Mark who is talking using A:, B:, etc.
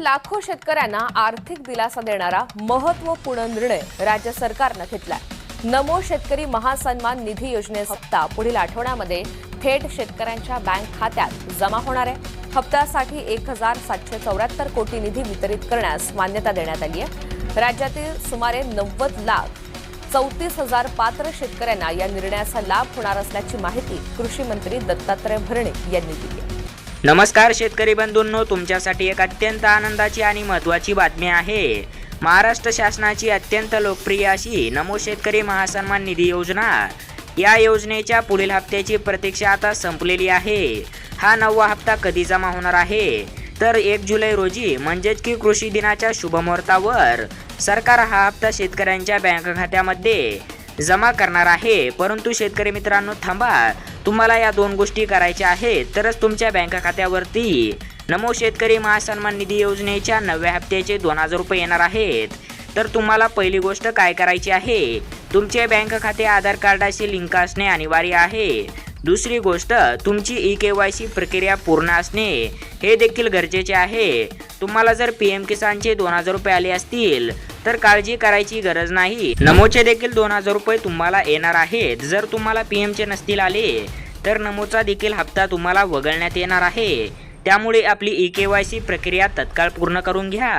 A: लाखो शेतकऱ्यांना आर्थिक दिलासा देणारा महत्त्वपूर्ण निर्णय राज्य सरकारनं घेतलाय। नमो शेतकरी महासन्मान निधी योजनेचा हप्ता पुढील आठवड्यामध्ये थेट शेतकऱ्यांच्या बँक खात्यात जमा होणार आहे। हप्त्यासाठी 1,774 कोटी निधी वितरित करण्यास मान्यता देण्यात आली आहे। राज्यातील सुमारे 90,34,000 पात्र शेतकऱ्यांना या निर्णयाचा लाभ होणार असल्याची माहिती कृषी मंत्री दत्तात्रय भरणे यांनी दिली आहे।
B: नमस्कार शेतकरी बंधूंनो, तुमच्यासाठी एक अत्यंत आनंदाची आणि महत्त्वाची बातमी आहे। महाराष्ट्र शासनाची अत्यंत लोकप्रिय अशी नमो शेतकरी महासन्मान निधी योजना, या योजनेच्या पुढील हप्त्याची प्रतीक्षा आता संपलेली आहे। हा 9वा हप्ता कधी जमा होणार आहे तर 1 जुलै रोजी म्हणजेच की कृषी दिनाच्या शुभमुहूर्तावर सरकार हा हप्ता शेतकऱ्यांच्या बँक खात्यामध्ये जमा करणार आहे। परंतु शेतकरी मित्रांनो थांबा, तुम्हाला या 2 गोष्टी करायच्या आहेत तरच तुमच्या बँक खात्यावरती नमो शेतकरी महासन्मान निधी योजनेच्या 9व्या हप्त्याचे 2,000 रुपये येणार आहेत। तर तुम्हाला पहिली गोष्ट काय करायची आहे, तुमचे बँक खाते आधार कार्डाशी लिंक असणे अनिवार्य आहे। दुसरी गोष्ट, तुमची ई-KYC प्रक्रिया पूर्ण असणे हे देखील गरजेचे आहे। तुम्हाला जर PM किसानचे 2,000 रुपये आले असतील तर काळजी करायची गरज नाही, नमोचे देखील 2,000 रुपये तुम्हाला येणार आहेत। जर तुम्हाला PMचे नसतील आले तर नमोचा देखील हप्ता तुम्हाला वगळण्यात येणार आहे। त्यामुळे आपली ई-KYC प्रक्रिया तत्काळ पूर्ण करून घ्या।